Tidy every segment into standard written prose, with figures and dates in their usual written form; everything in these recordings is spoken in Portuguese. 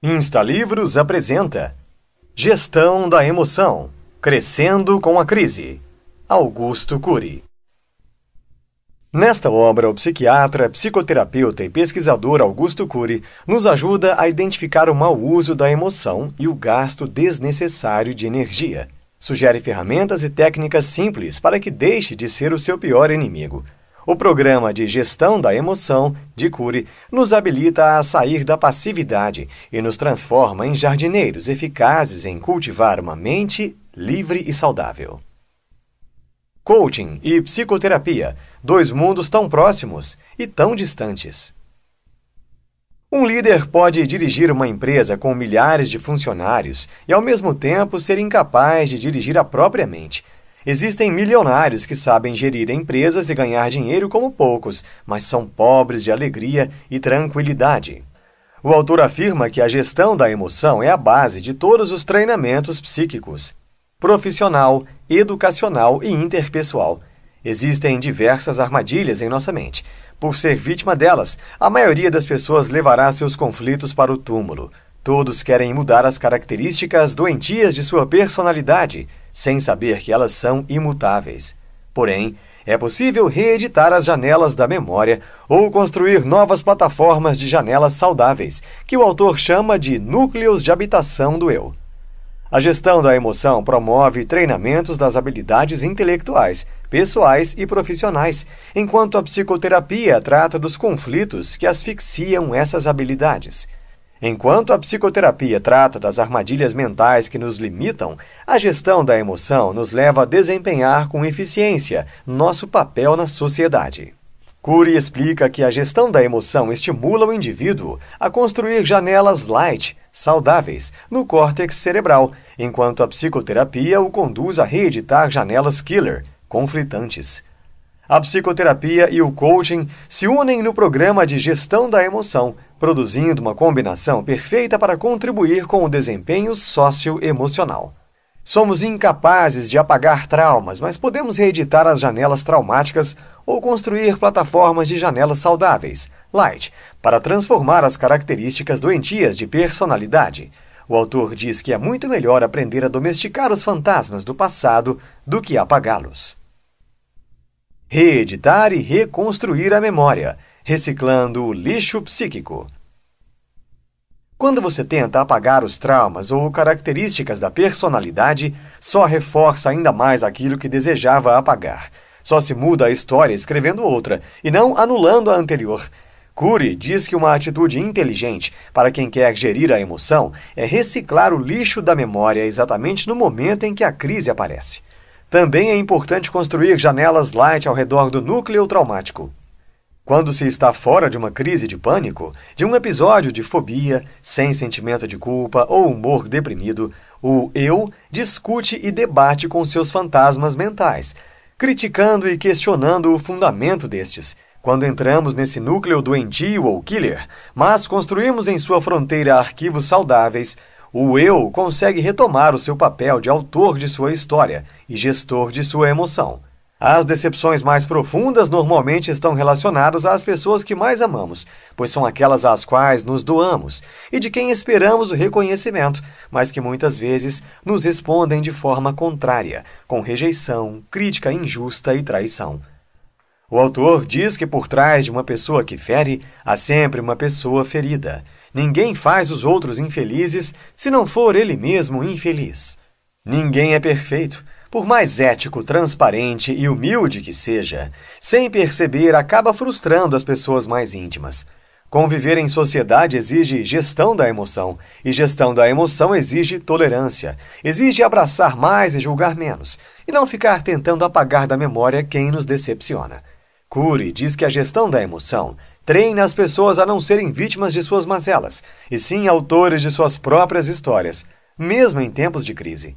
Instalivros apresenta Gestão da Emoção, Crescendo com a Crise, Augusto Cury. Nesta obra, o psiquiatra, psicoterapeuta e pesquisador Augusto Cury nos ajuda a identificar o mau uso da emoção e o gasto desnecessário de energia. Sugere ferramentas e técnicas simples para que deixe de ser o seu pior inimigo. O programa de gestão da emoção de Cury nos habilita a sair da passividade e nos transforma em jardineiros eficazes em cultivar uma mente livre e saudável. Coaching e psicoterapia, dois mundos tão próximos e tão distantes. Um líder pode dirigir uma empresa com milhares de funcionários e, ao mesmo tempo, ser incapaz de dirigir a própria mente. Existem milionários que sabem gerir empresas e ganhar dinheiro como poucos, mas são pobres de alegria e tranquilidade. O autor afirma que a gestão da emoção é a base de todos os treinamentos psíquicos, profissional, educacional e interpessoal. Existem diversas armadilhas em nossa mente. Por ser vítima delas, a maioria das pessoas levará seus conflitos para o túmulo. Todos querem mudar as características doentias de sua personalidade, sem saber que elas são imutáveis. Porém, é possível reeditar as janelas da memória ou construir novas plataformas de janelas saudáveis, que o autor chama de núcleos de habitação do eu. A gestão da emoção promove treinamentos das habilidades intelectuais, pessoais e profissionais, enquanto a psicoterapia trata dos conflitos que asfixiam essas habilidades. Enquanto a psicoterapia trata das armadilhas mentais que nos limitam, a gestão da emoção nos leva a desempenhar com eficiência nosso papel na sociedade. Cury explica que a gestão da emoção estimula o indivíduo a construir janelas light, saudáveis, no córtex cerebral, enquanto a psicoterapia o conduz a reeditar janelas killer, conflitantes. A psicoterapia e o coaching se unem no programa de gestão da emoção, produzindo uma combinação perfeita para contribuir com o desempenho socioemocional. Somos incapazes de apagar traumas, mas podemos reeditar as janelas traumáticas ou construir plataformas de janelas saudáveis, light, para transformar as características doentias de personalidade. O autor diz que é muito melhor aprender a domesticar os fantasmas do passado do que apagá-los. Reeditar e reconstruir a memória, reciclando o lixo psíquico. Quando você tenta apagar os traumas ou características da personalidade, só reforça ainda mais aquilo que desejava apagar. Só se muda a história escrevendo outra, e não anulando a anterior. Cury diz que uma atitude inteligente para quem quer gerir a emoção é reciclar o lixo da memória exatamente no momento em que a crise aparece. Também é importante construir janelas light ao redor do núcleo traumático. Quando se está fora de uma crise de pânico, de um episódio de fobia, sem sentimento de culpa ou humor deprimido, o eu discute e debate com seus fantasmas mentais, criticando e questionando o fundamento destes. Quando entramos nesse núcleo doentio ou killer, mas construímos em sua fronteira arquivos saudáveis, o eu consegue retomar o seu papel de autor de sua história e gestor de sua emoção. As decepções mais profundas normalmente estão relacionadas às pessoas que mais amamos, pois são aquelas às quais nos doamos e de quem esperamos o reconhecimento, mas que muitas vezes nos respondem de forma contrária, com rejeição, crítica injusta e traição. O autor diz que por trás de uma pessoa que fere, há sempre uma pessoa ferida. Ninguém faz os outros infelizes se não for ele mesmo infeliz. Ninguém é perfeito. Por mais ético, transparente e humilde que seja, sem perceber, acaba frustrando as pessoas mais íntimas. Conviver em sociedade exige gestão da emoção, e gestão da emoção exige tolerância, exige abraçar mais e julgar menos, e não ficar tentando apagar da memória quem nos decepciona. Cury diz que a gestão da emoção treina as pessoas a não serem vítimas de suas mazelas, e sim autores de suas próprias histórias, mesmo em tempos de crise.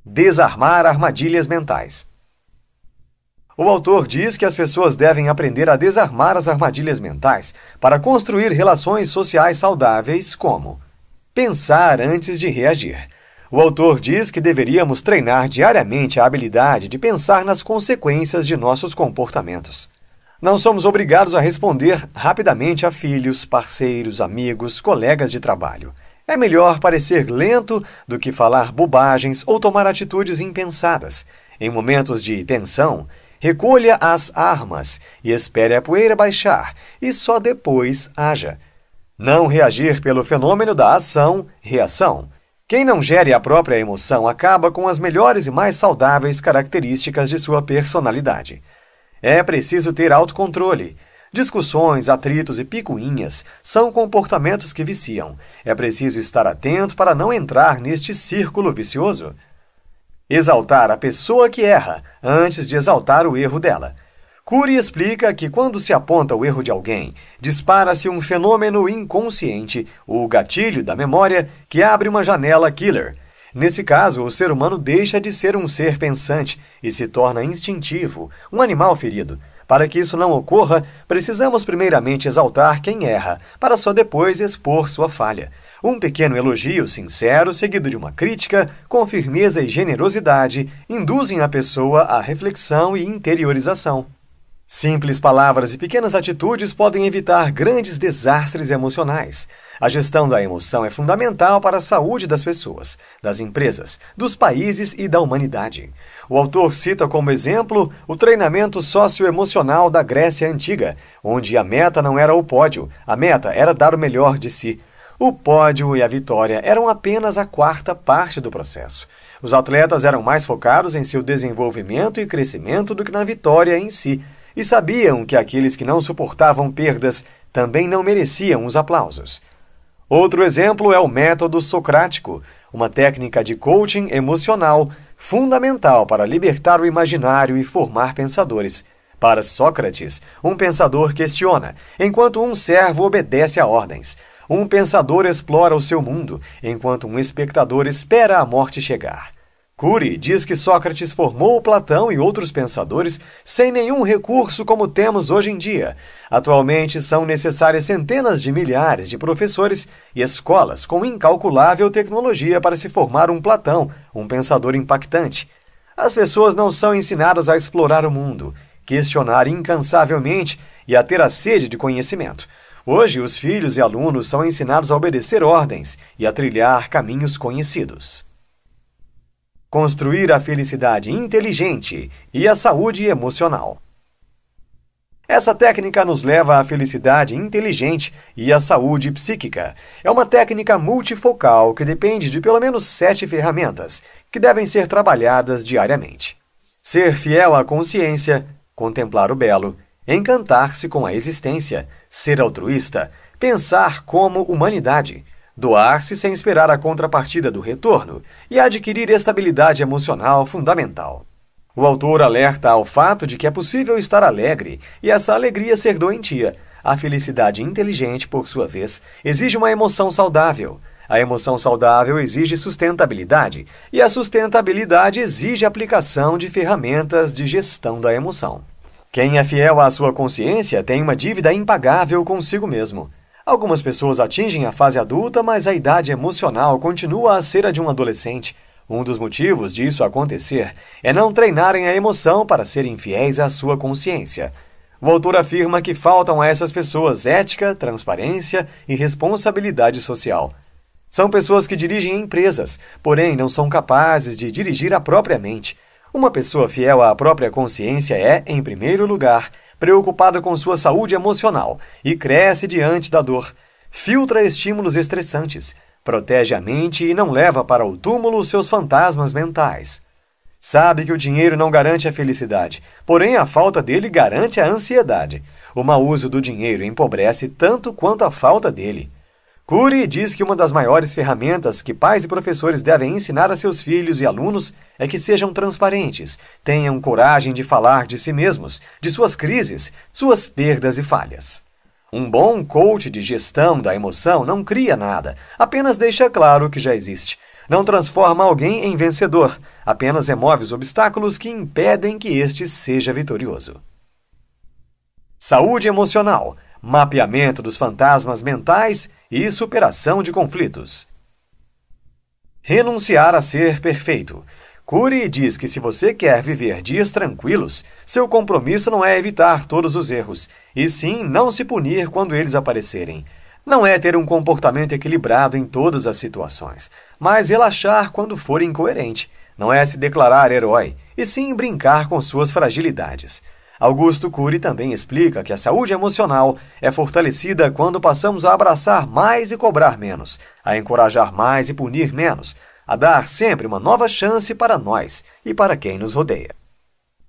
Desarmar armadilhas mentais. O autor diz que as pessoas devem aprender a desarmar as armadilhas mentais para construir relações sociais saudáveis, como pensar antes de reagir. O autor diz que deveríamos treinar diariamente a habilidade de pensar nas consequências de nossos comportamentos. Não somos obrigados a responder rapidamente a filhos, parceiros, amigos, colegas de trabalho. É melhor parecer lento do que falar bobagens ou tomar atitudes impensadas. Em momentos de tensão, recolha as armas e espere a poeira baixar, e só depois haja. Não reagir pelo fenômeno da ação-reação. Quem não gere a própria emoção acaba com as melhores e mais saudáveis características de sua personalidade. É preciso ter autocontrole. Discussões, atritos e picuinhas são comportamentos que viciam. É preciso estar atento para não entrar neste círculo vicioso. Exaltar a pessoa que erra antes de exaltar o erro dela. Cury explica que quando se aponta o erro de alguém, dispara-se um fenômeno inconsciente, o gatilho da memória, que abre uma janela killer. Nesse caso, o ser humano deixa de ser um ser pensante e se torna instintivo, um animal ferido. Para que isso não ocorra, precisamos primeiramente exaltar quem erra, para só depois expor sua falha. Um pequeno elogio sincero, seguido de uma crítica, com firmeza e generosidade, induzem a pessoa à reflexão e interiorização. Simples palavras e pequenas atitudes podem evitar grandes desastres emocionais. A gestão da emoção é fundamental para a saúde das pessoas, das empresas, dos países e da humanidade. O autor cita como exemplo o treinamento socioemocional da Grécia Antiga, onde a meta não era o pódio, a meta era dar o melhor de si. O pódio e a vitória eram apenas a quarta parte do processo. Os atletas eram mais focados em seu desenvolvimento e crescimento do que na vitória em si, e sabiam que aqueles que não suportavam perdas também não mereciam os aplausos. Outro exemplo é o método socrático, uma técnica de coaching emocional fundamental para libertar o imaginário e formar pensadores. Para Sócrates, um pensador questiona, enquanto um servo obedece a ordens. Um pensador explora o seu mundo, enquanto um espectador espera a morte chegar. Cury diz que Sócrates formou Platão e outros pensadores sem nenhum recurso como temos hoje em dia. Atualmente são necessárias centenas de milhares de professores e escolas com incalculável tecnologia para se formar um Platão, um pensador impactante. As pessoas não são ensinadas a explorar o mundo, questionar incansavelmente e a ter a sede de conhecimento. Hoje, os filhos e alunos são ensinados a obedecer ordens e a trilhar caminhos conhecidos. Construir a felicidade inteligente e a saúde emocional. Essa técnica nos leva à felicidade inteligente e à saúde psíquica. É uma técnica multifocal que depende de pelo menos 7 ferramentas, que devem ser trabalhadas diariamente. Ser fiel à consciência, contemplar o belo, encantar-se com a existência, ser altruísta, pensar como humanidade, doar-se sem esperar a contrapartida do retorno e adquirir estabilidade emocional fundamental. O autor alerta ao fato de que é possível estar alegre e essa alegria ser doentia. A felicidade inteligente, por sua vez, exige uma emoção saudável. A emoção saudável exige sustentabilidade e a sustentabilidade exige aplicação de ferramentas de gestão da emoção. Quem é fiel à sua consciência tem uma dívida impagável consigo mesmo. Algumas pessoas atingem a fase adulta, mas a idade emocional continua a ser a de um adolescente. Um dos motivos disso acontecer é não treinarem a emoção para serem fiéis à sua consciência. O autor afirma que faltam a essas pessoas ética, transparência e responsabilidade social. São pessoas que dirigem empresas, porém não são capazes de dirigir a própria mente. Uma pessoa fiel à própria consciência é, em primeiro lugar, preocupada com sua saúde emocional e cresce diante da dor. Filtra estímulos estressantes, protege a mente e não leva para o túmulo seus fantasmas mentais. Sabe que o dinheiro não garante a felicidade, porém a falta dele garante a ansiedade. O mau uso do dinheiro empobrece tanto quanto a falta dele. Cury diz que uma das maiores ferramentas que pais e professores devem ensinar a seus filhos e alunos é que sejam transparentes, tenham coragem de falar de si mesmos, de suas crises, suas perdas e falhas. Um bom coach de gestão da emoção não cria nada, apenas deixa claro que já existe. Não transforma alguém em vencedor, apenas remove os obstáculos que impedem que este seja vitorioso. Saúde emocional, mapeamento dos fantasmas mentais e superação de conflitos. Renunciar a ser perfeito. Cury diz que se você quer viver dias tranquilos, seu compromisso não é evitar todos os erros, e sim não se punir quando eles aparecerem. Não é ter um comportamento equilibrado em todas as situações, mas relaxar quando for incoerente. Não é se declarar herói, e sim brincar com suas fragilidades. Augusto Cury também explica que a saúde emocional é fortalecida quando passamos a abraçar mais e cobrar menos, a encorajar mais e punir menos, a dar sempre uma nova chance para nós e para quem nos rodeia.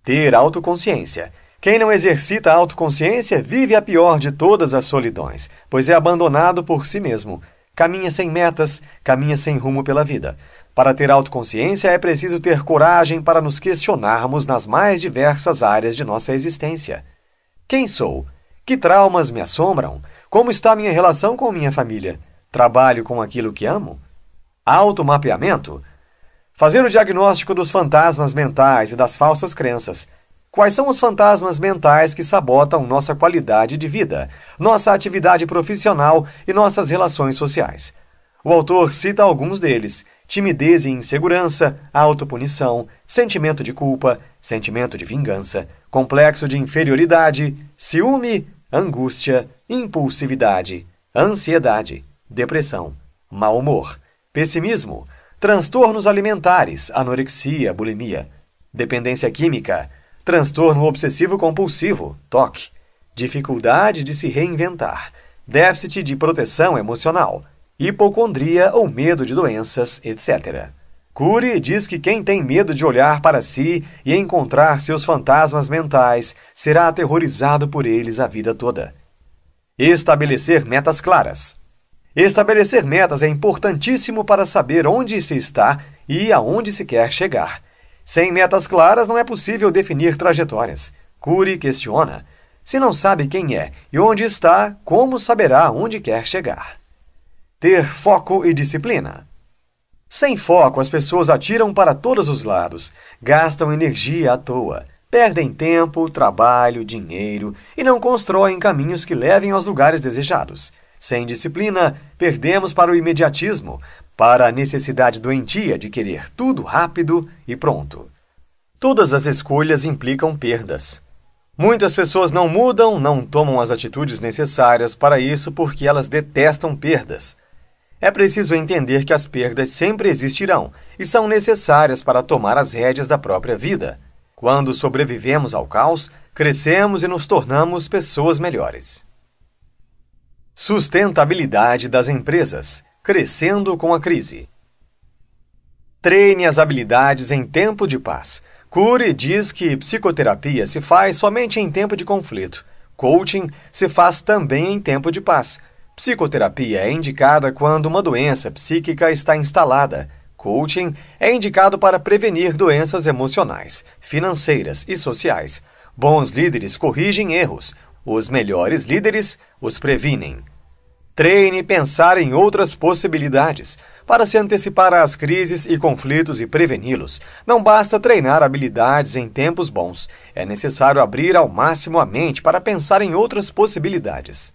Ter autoconsciência. Quem não exercita a autoconsciência vive a pior de todas as solidões, pois é abandonado por si mesmo. Caminha sem metas, caminha sem rumo pela vida. Para ter autoconsciência é preciso ter coragem para nos questionarmos nas mais diversas áreas de nossa existência. Quem sou? Que traumas me assombram? Como está minha relação com minha família? Trabalho com aquilo que amo? Automapeamento. Fazer o diagnóstico dos fantasmas mentais e das falsas crenças. Quais são os fantasmas mentais que sabotam nossa qualidade de vida, nossa atividade profissional e nossas relações sociais? O autor cita alguns deles: timidez e insegurança, autopunição, sentimento de culpa, sentimento de vingança, complexo de inferioridade, ciúme, angústia, impulsividade, ansiedade, depressão, mau humor, pessimismo, transtornos alimentares, anorexia, bulimia, dependência química, transtorno obsessivo-compulsivo, TOC, dificuldade de se reinventar, déficit de proteção emocional, hipocondria ou medo de doenças, etc. Cury diz que quem tem medo de olhar para si e encontrar seus fantasmas mentais será aterrorizado por eles a vida toda. Estabelecer metas claras. Estabelecer metas é importantíssimo para saber onde se está e aonde se quer chegar. Sem metas claras não é possível definir trajetórias. Cury questiona: se não sabe quem é e onde está, como saberá onde quer chegar? Ter foco e disciplina. Sem foco, as pessoas atiram para todos os lados, gastam energia à toa, perdem tempo, trabalho, dinheiro e não constroem caminhos que levem aos lugares desejados. Sem disciplina, perdemos para o imediatismo, para a necessidade doentia de querer tudo rápido e pronto. Todas as escolhas implicam perdas. Muitas pessoas não mudam, não tomam as atitudes necessárias para isso porque elas detestam perdas. É preciso entender que as perdas sempre existirão e são necessárias para tomar as rédeas da própria vida. Quando sobrevivemos ao caos, crescemos e nos tornamos pessoas melhores. Sustentabilidade das empresas, crescendo com a crise. Treine as habilidades em tempo de paz. Cury diz que psicoterapia se faz somente em tempo de conflito. Coaching se faz também em tempo de paz. Psicoterapia é indicada quando uma doença psíquica está instalada. Coaching é indicado para prevenir doenças emocionais, financeiras e sociais. Bons líderes corrigem erros. Os melhores líderes os previnem. Treine pensar em outras possibilidades. Para se antecipar às crises e conflitos e preveni-los, não basta treinar habilidades em tempos bons. É necessário abrir ao máximo a mente para pensar em outras possibilidades.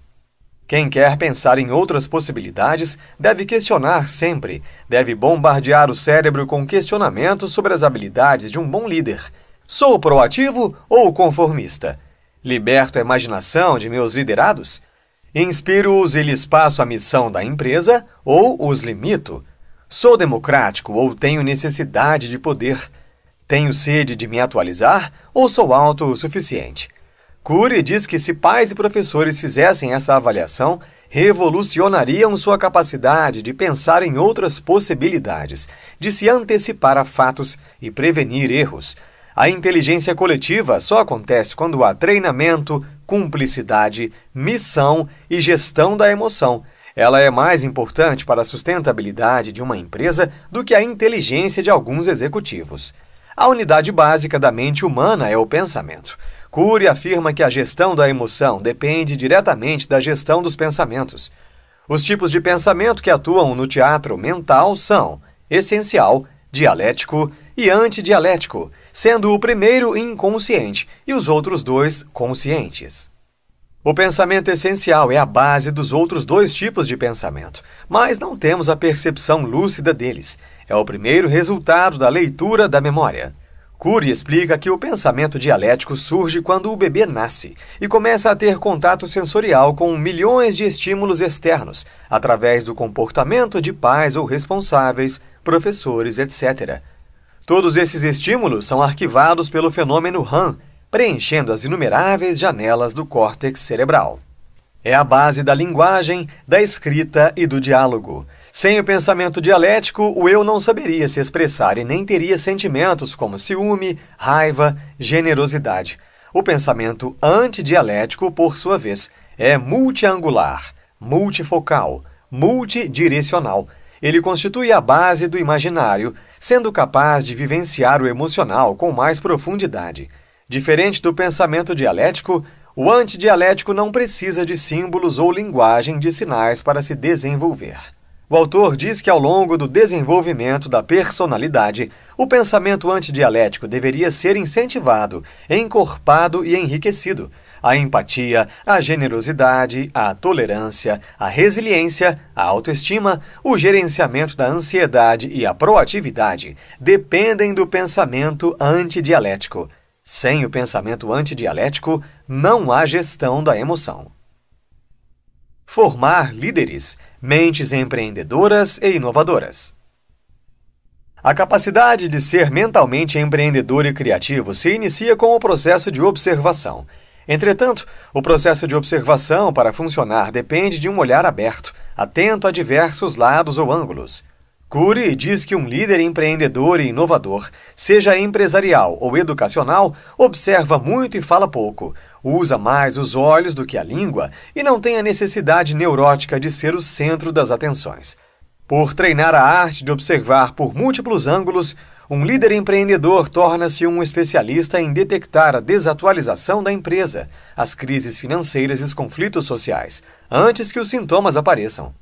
Quem quer pensar em outras possibilidades deve questionar sempre, deve bombardear o cérebro com questionamentos sobre as habilidades de um bom líder. Sou proativo ou conformista? Liberto a imaginação de meus liderados? Inspiro-os e lhes passo a missão da empresa ou os limito? Sou democrático ou tenho necessidade de poder? Tenho sede de me atualizar ou sou autossuficiente? Cury diz que se pais e professores fizessem essa avaliação, revolucionariam sua capacidade de pensar em outras possibilidades, de se antecipar a fatos e prevenir erros. A inteligência coletiva só acontece quando há treinamento, cumplicidade, missão e gestão da emoção. Ela é mais importante para a sustentabilidade de uma empresa do que a inteligência de alguns executivos. A unidade básica da mente humana é o pensamento. Cury afirma que a gestão da emoção depende diretamente da gestão dos pensamentos. Os tipos de pensamento que atuam no teatro mental são essencial, dialético e antidialético, sendo o primeiro inconsciente e os outros dois conscientes. O pensamento essencial é a base dos outros dois tipos de pensamento, mas não temos a percepção lúcida deles. É o primeiro resultado da leitura da memória. Cury explica que o pensamento dialético surge quando o bebê nasce e começa a ter contato sensorial com milhões de estímulos externos, através do comportamento de pais ou responsáveis, professores, etc. Todos esses estímulos são arquivados pelo fenômeno RAM, preenchendo as inumeráveis janelas do córtex cerebral. É a base da linguagem, da escrita e do diálogo. Sem o pensamento dialético, o eu não saberia se expressar e nem teria sentimentos como ciúme, raiva, generosidade. O pensamento antidialético, por sua vez, é multiangular, multifocal, multidirecional. Ele constitui a base do imaginário, sendo capaz de vivenciar o emocional com mais profundidade. Diferente do pensamento dialético, o antidialético não precisa de símbolos ou linguagem de sinais para se desenvolver. O autor diz que ao longo do desenvolvimento da personalidade, o pensamento antidialético deveria ser incentivado, encorpado e enriquecido. A empatia, a generosidade, a tolerância, a resiliência, a autoestima, o gerenciamento da ansiedade e a proatividade dependem do pensamento antidialético. Sem o pensamento antidialético, não há gestão da emoção. Formar líderes, mentes empreendedoras e inovadoras. A capacidade de ser mentalmente empreendedor e criativo se inicia com o processo de observação. Entretanto, o processo de observação, para funcionar, depende de um olhar aberto, atento a diversos lados ou ângulos. Cury diz que um líder empreendedor e inovador, seja empresarial ou educacional, observa muito e fala pouco, usa mais os olhos do que a língua e não tem a necessidade neurótica de ser o centro das atenções. Por treinar a arte de observar por múltiplos ângulos, um líder empreendedor torna-se um especialista em detectar a desatualização da empresa, as crises financeiras e os conflitos sociais, antes que os sintomas apareçam.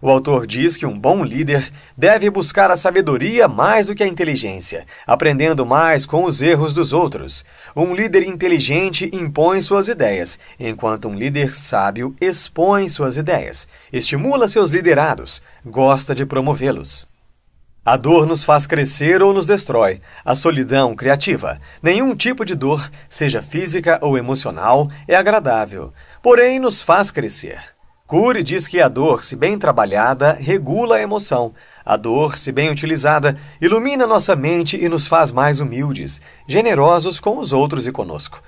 O autor diz que um bom líder deve buscar a sabedoria mais do que a inteligência, aprendendo mais com os erros dos outros. Um líder inteligente impõe suas ideias, enquanto um líder sábio expõe suas ideias, estimula seus liderados, gosta de promovê-los. A dor nos faz crescer ou nos destrói, a solidão criativa. Nenhum tipo de dor, seja física ou emocional, é agradável, porém nos faz crescer. Cury diz que a dor, se bem trabalhada, regula a emoção. A dor, se bem utilizada, ilumina nossa mente e nos faz mais humildes, generosos com os outros e conosco.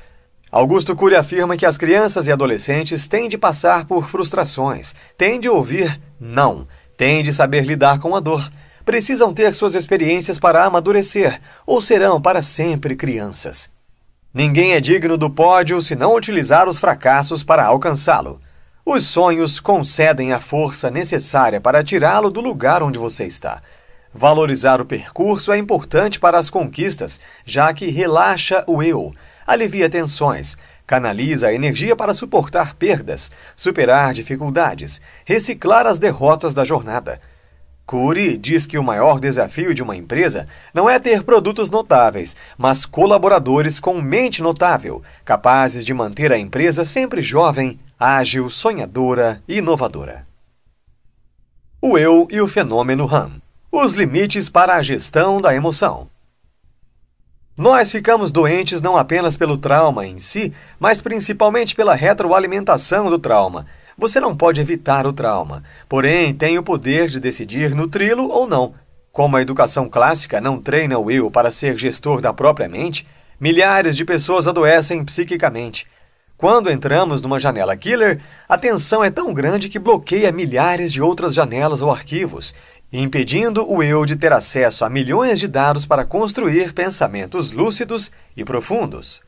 Augusto Cury afirma que as crianças e adolescentes têm de passar por frustrações, têm de ouvir não, têm de saber lidar com a dor, precisam ter suas experiências para amadurecer, ou serão para sempre crianças. Ninguém é digno do pódio se não utilizar os fracassos para alcançá-lo. Os sonhos concedem a força necessária para tirá-lo do lugar onde você está. Valorizar o percurso é importante para as conquistas, já que relaxa o eu, alivia tensões, canaliza a energia para suportar perdas, superar dificuldades, reciclar as derrotas da jornada. Cury diz que o maior desafio de uma empresa não é ter produtos notáveis, mas colaboradores com mente notável, capazes de manter a empresa sempre jovem, ágil, sonhadora e inovadora. O eu e o fenômeno RAM. Os limites para a gestão da emoção. Nós ficamos doentes não apenas pelo trauma em si, mas principalmente pela retroalimentação do trauma. Você não pode evitar o trauma, porém tem o poder de decidir nutri-lo ou não. Como a educação clássica não treina o eu para ser gestor da própria mente, milhares de pessoas adoecem psiquicamente. Quando entramos numa janela killer, a tensão é tão grande que bloqueia milhares de outras janelas ou arquivos, impedindo o eu de ter acesso a milhões de dados para construir pensamentos lúcidos e profundos.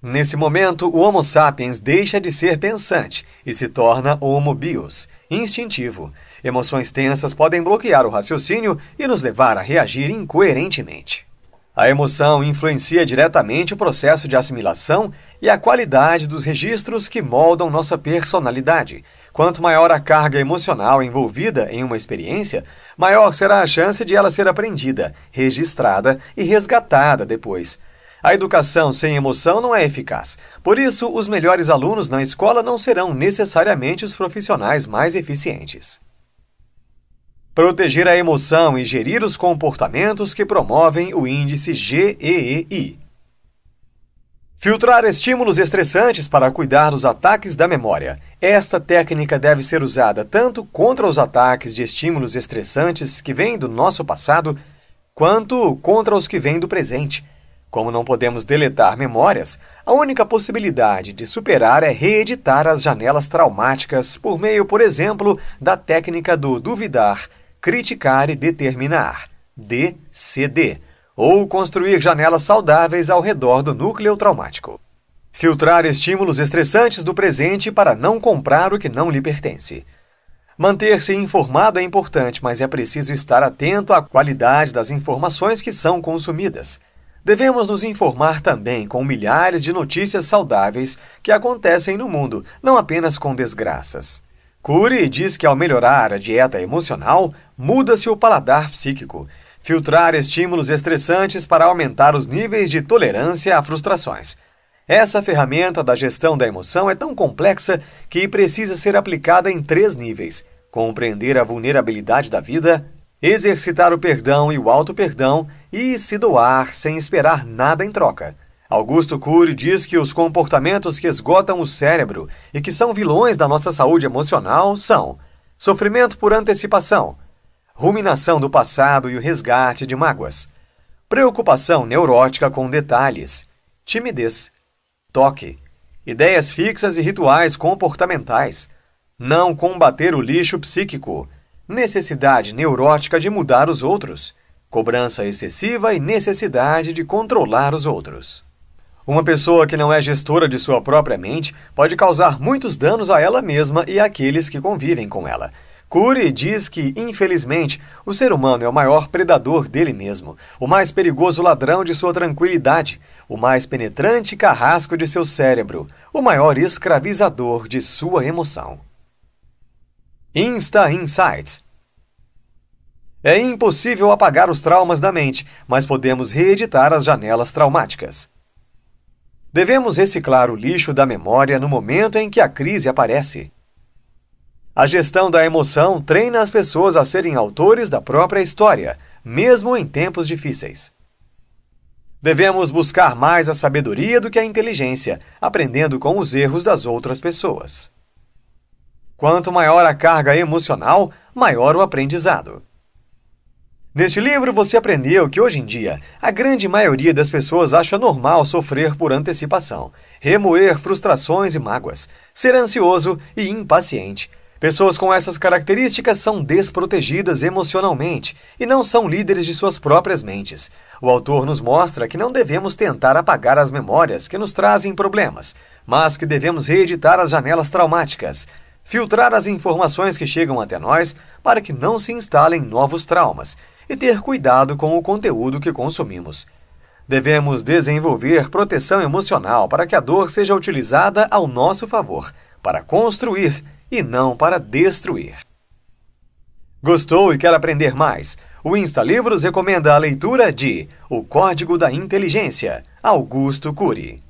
Nesse momento, o Homo sapiens deixa de ser pensante e se torna Homo bios, instintivo. Emoções tensas podem bloquear o raciocínio e nos levar a reagir incoerentemente. A emoção influencia diretamente o processo de assimilação e a qualidade dos registros que moldam nossa personalidade. Quanto maior a carga emocional envolvida em uma experiência, maior será a chance de ela ser aprendida, registrada e resgatada depois. A educação sem emoção não é eficaz. Por isso, os melhores alunos na escola não serão necessariamente os profissionais mais eficientes. Proteger a emoção e gerir os comportamentos que promovem o índice GEEI. Filtrar estímulos estressantes para cuidar dos ataques da memória. Esta técnica deve ser usada tanto contra os ataques de estímulos estressantes que vêm do nosso passado, quanto contra os que vêm do presente. Como não podemos deletar memórias, a única possibilidade de superar é reeditar as janelas traumáticas por meio, por exemplo, da técnica do duvidar, criticar e determinar, DCD, ou construir janelas saudáveis ao redor do núcleo traumático. Filtrar estímulos estressantes do presente para não comprar o que não lhe pertence. Manter-se informado é importante, mas é preciso estar atento à qualidade das informações que são consumidas. Devemos nos informar também com milhares de notícias saudáveis que acontecem no mundo, não apenas com desgraças. Cury diz que ao melhorar a dieta emocional, muda-se o paladar psíquico. Filtrar estímulos estressantes para aumentar os níveis de tolerância a frustrações. Essa ferramenta da gestão da emoção é tão complexa que precisa ser aplicada em 3 níveis: compreender a vulnerabilidade da vida, exercitar o perdão e o auto-perdão e se doar sem esperar nada em troca. Augusto Cury diz que os comportamentos que esgotam o cérebro e que são vilões da nossa saúde emocional são sofrimento por antecipação, ruminação do passado e o resgate de mágoas, preocupação neurótica com detalhes, timidez, toque, ideias fixas e rituais comportamentais, não combater o lixo psíquico, necessidade neurótica de mudar os outros, cobrança excessiva e necessidade de controlar os outros. Uma pessoa que não é gestora de sua própria mente pode causar muitos danos a ela mesma e àqueles que convivem com ela. Cury diz que, infelizmente, o ser humano é o maior predador dele mesmo, o mais perigoso ladrão de sua tranquilidade, o mais penetrante carrasco de seu cérebro, o maior escravizador de sua emoção. Insta Insights. É impossível apagar os traumas da mente, mas podemos reeditar as janelas traumáticas. Devemos reciclar o lixo da memória no momento em que a crise aparece. A gestão da emoção treina as pessoas a serem autores da própria história, mesmo em tempos difíceis. Devemos buscar mais a sabedoria do que a inteligência, aprendendo com os erros das outras pessoas. Quanto maior a carga emocional, maior o aprendizado. Neste livro você aprendeu que hoje em dia, a grande maioria das pessoas acha normal sofrer por antecipação, remoer frustrações e mágoas, ser ansioso e impaciente. Pessoas com essas características são desprotegidas emocionalmente e não são líderes de suas próprias mentes. O autor nos mostra que não devemos tentar apagar as memórias que nos trazem problemas, mas que devemos reeditar as janelas traumáticas, filtrar as informações que chegam até nós para que não se instalem novos traumas e ter cuidado com o conteúdo que consumimos. Devemos desenvolver proteção emocional para que a dor seja utilizada ao nosso favor, para construir e não para destruir. Gostou e quer aprender mais? O Insta Livros recomenda a leitura de O Código da Inteligência, Augusto Cury.